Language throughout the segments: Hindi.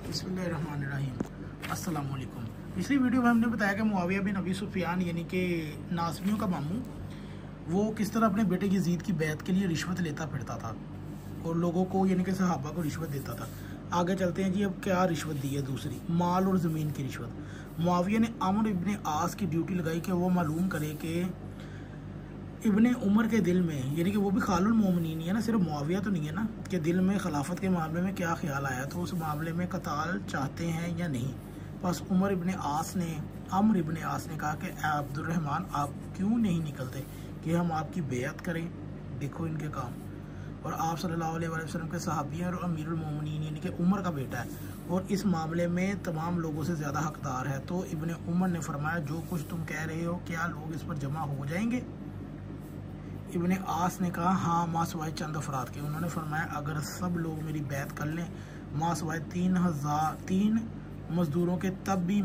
बिस्मिल्लाहिर्रहमानिर्रहीम। अस्सलाम वालेकुम। पिछली वीडियो में हमने बताया कि मुआविया बिन अबी सुफियान यानी कि नासबियों का मामू वो किस तरह अपने बेटे यजीद की बैत के लिए रिश्वत लेता फिरता था और लोगों को यानी कि सहाबा को रिश्वत देता था। आगे चलते हैं जी। अब क्या रिश्वत दी है? दूसरी, माल और ज़मीन की रिश्वत। मुआविया ने अमर इब्ने आस की ड्यूटी लगाई कि वो मालूम करे कि इब्ने उमर के दिल में, यानी कि वो भी खालुल मोमिनीन है ना, सिर्फ मुआविया तो नहीं है ना, कि दिल में खिलाफत के मामले में क्या ख्याल आया, तो उस मामले में कताल चाहते हैं या नहीं। बस अमर इब्ने आस ने कहा कि अब्दुर्रहमान आप क्यों नहीं निकलते कि हम आपकी बेअत करें। देखो इनके काम। और आप सल्लल्लाहु अलैहि वसल्लम के सहाबी हैं और अमीरुल मोमिनीन यानी कि उमर का बेटा है और इस मामले में तमाम लोगों से ज़्यादा हकदार है। तो इब्ने उमर ने फरमाया जो कुछ तुम कह रहे हो क्या लोग इस पर जमा हो जाएंगे? इब्ने आस ने कहा हाँ, माँ सवाए चंद अफराद के। उन्होंने फरमाया अगर सब लोग मेरी बैत कर लें माँ सवाए 3 मज़दूरों के, तब भी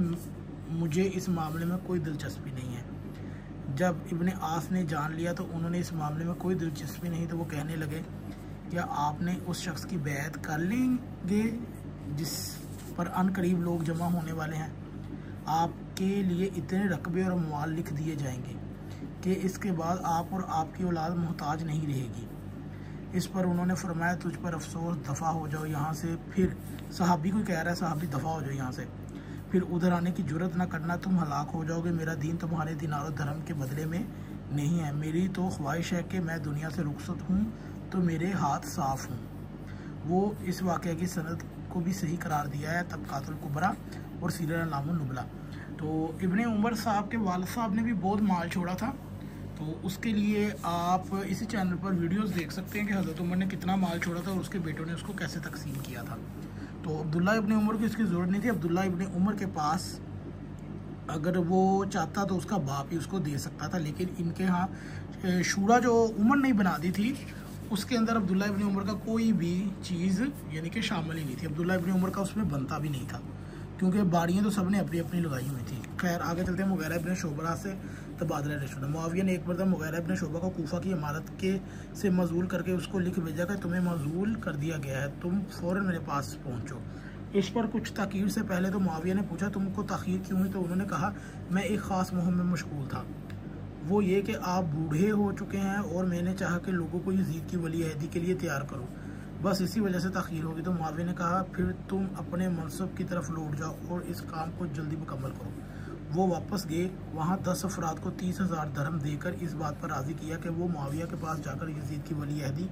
मुझे इस मामले में कोई दिलचस्पी नहीं है। जब इब्ने आस ने जान लिया तो उन्होंने इस मामले में कोई दिलचस्पी नहीं, तो वो कहने लगे क्या आपने उस शख्स की बैत कर लेंगे जिस पर अनकरीब लोग जमा होने वाले हैं? आपके लिए इतने रकबे और अमवाल लिख दिए जाएंगे कि इसके बाद आप और आपकी औलाद मोहताज नहीं रहेगी। इस पर उन्होंने फरमाया तुझ पर अफसोस, दफ़ा हो जाओ यहाँ से। फिर सहाबी को कह रहा है, सहाबी दफ़ा हो जाओ यहाँ से, फिर उधर आने की जुर्रत ना करना, तुम हलाक हो जाओगे। मेरा दीन तुम्हारे दीनार और धर्म के बदले में नहीं है। मेरी तो ख्वाहिश है कि मैं दुनिया से रुखसत हूँ तो मेरे हाथ साफ़ हों। वो इस वाक़े की सनद को भी सही करार दिया है तबक़ातुल कुबरा और सीरत अलामुन नुबला। तो इब्ने उमर साहब के वालिद साहब ने भी बहुत माल छोड़ा था, तो उसके लिए आप इसी चैनल पर वीडियोस देख सकते हैं कि हज़रत उमर ने कितना माल छोड़ा था और उसके बेटों ने उसको कैसे तकसीम किया था। तो अब्दुल्ला इब्ने उमर को इसकी ज़रूरत नहीं थी। अब्दुल्ला इब्ने उमर के पास अगर वो चाहता तो उसका बाप ही उसको दे सकता था, लेकिन इनके यहाँ शूरा जो उमर ने बना दी थी उसके अंदर अब्दुल्ला इब्ने उमर का कोई भी चीज़ यानी कि शामिल ही नहीं थी। अब्दुल्ला इब्ने उमर का उसमें बनता भी नहीं था क्योंकि बाड़ियाँ तो सब ने अपनी अपनी लगाई हुई थी। खैर आगे चलते हैं। मुगीरा इब्ने शुअबा से तबादला रिश्वत। मुआविया ने एक मरतबा मुगीरा इब्ने शुअबा को कूफा की इमारत के से मजूल करके उसको लिख भेजा कि तुम्हें मजूल कर दिया गया है, तुम फ़ौरन मेरे पास पहुँचो। इस पर कुछ ताकीर से पहले तो मुआविया ने पूछा तुमको ताख़ीर क्यों हुई? तो उन्होंने कहा मैं एक ख़ास मुहिम में मशगूल था, वो ये कि आप बूढ़े हो चुके हैं और मैंने चाहा कि लोगों को यजीद की वली अहदी के लिए तैयार करो, बस इसी वजह से ताख़ीर होगी। तो मुआविया ने कहा फिर तुम अपने मनसब की तरफ लौट जाओ और इस काम को जल्दी मुकम्मल करो। वो वापस गए। वहाँ 10 अफराद को 30,000 दरहम देकर इस बात पर राज़ी किया कि वो मुआविया के पास जाकर यजीद की वली अहदी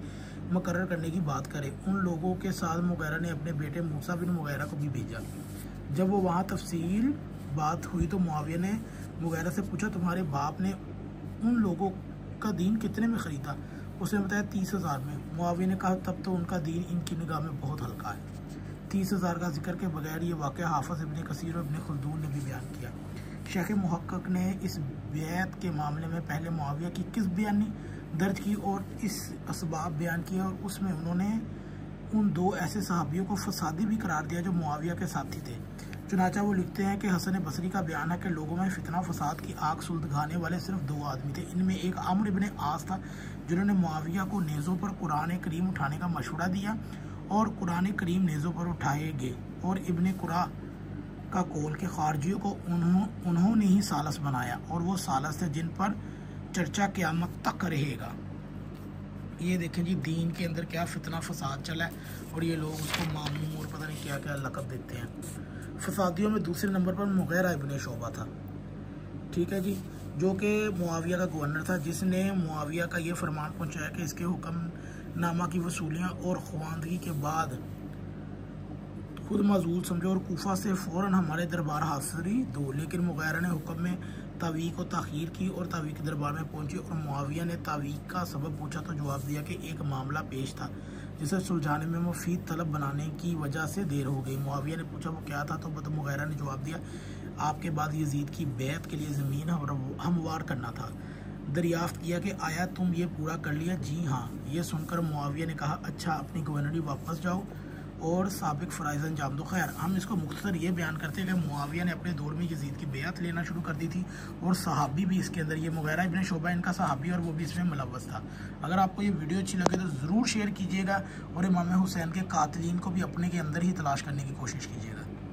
मुकर्रर करने की बात करे। उन लोगों के साथ मुगीरा ने अपने बेटे मूसा बिन मुगीरा को भी भेजा। जब वो वहाँ तफसील बात हुई तो मुआविया ने मुगीरा से पूछा तुम्हारे बाप ने उन लोगों का दीन कितने में ख़रीदा? उसने बताया 30,000 में। मुआविया ने कहा तब तो उनका दीन इनकी निगाह में बहुत हल्का है। 30,000 का जिक्र के बगैर ये वाक़या हाफ़िज़ इब्ने कसीर और इब्ने खुल्दून ने भी बयान किया। शेख मुहक्किक ने इस बैत के मामले में पहले मुआविया की किस बयानी दर्ज की और इस असबाब बयान किया और उसमें उन्होंने उन 2 ऐसे सहाबियों को फसादी भी करार दिया जो मुआविया के साथी थे। चुनाचा वो लिखते हैं कि हसन बसरी का बयान है कि लोगों में फितना फसाद की आग सुलगाने वाले सिर्फ 2 आदमी थे। इनमें एक अमर इब्ने आस था जिन्होंने मुआविया को नेज़ों पर कुरान करीम उठाने का मशवरा दिया और कुरान करीम नेज़ों पर उठाए गए, और इब्ने कुरा का कौल के खारजियों को उन्होंने ही सालस बनाया और वो सालस थे जिन पर चर्चा क़यामत तक रहेगा। ये देखें जी, दीन के अंदर क्या फितना फसाद चला है और ये लोग उसको मामूम और पता नहीं क्या क्या लक़ब देते हैं। फसादियों में दूसरे नंबर पर मुगीरा इब्ने शुअबा था, ठीक है जी, जो कि मुआविया का गवर्नर था, जिसने मुआविया का ये फरमान पहुंचाया कि इसके हुक्मनामा की वसूलियाँ और ख्वानदगी के बाद खुद मजूल समझो और कूफा से फ़ौरन हमारे दरबार हाज़िरी दो। लेकिन मुगीरा ने हुक्म में तावीक़ को ताख़ीर की और तावीक़ के दरबार में पहुंचे और मुआविया ने तावीक़ का सबब पूछा तो जवाब दिया कि एक मामला पेश था जिसे सुलझाने में मुफीद तलब बनाने की वजह से देर हो गई। मुआविया ने पूछा वो क्या था, तो मुगीरा ने जवाब दिया आपके बाद यजीद की बैत के लिए ज़मीन हमवार करना था। दरियाफ़्त किया कि आया तुम ये पूरा कर लिया? जी हाँ। ये सुनकर मुआविया ने कहा अच्छा अपनी गवर्नरी वापस जाओ और साबिक फ़राइज़ अंजाम दो। खैर, हम इसको मुख्तसर ये बयान करते हैं कि मुआविया ने अपने दौर में यजीद की बैत लेना शुरू कर दी थी और सहाबी भी इसके अंदर, ये मुगीरा इब्न शुबा इनका सहाबी और वो भी इसमें मुलव्वस था। अगर आपको ये वीडियो अच्छी लगे तो ज़रूर शेयर कीजिएगा और इमाम हुसैन के कातिलीन को भी अपने के अंदर ही तलाश करने की कोशिश कीजिएगा।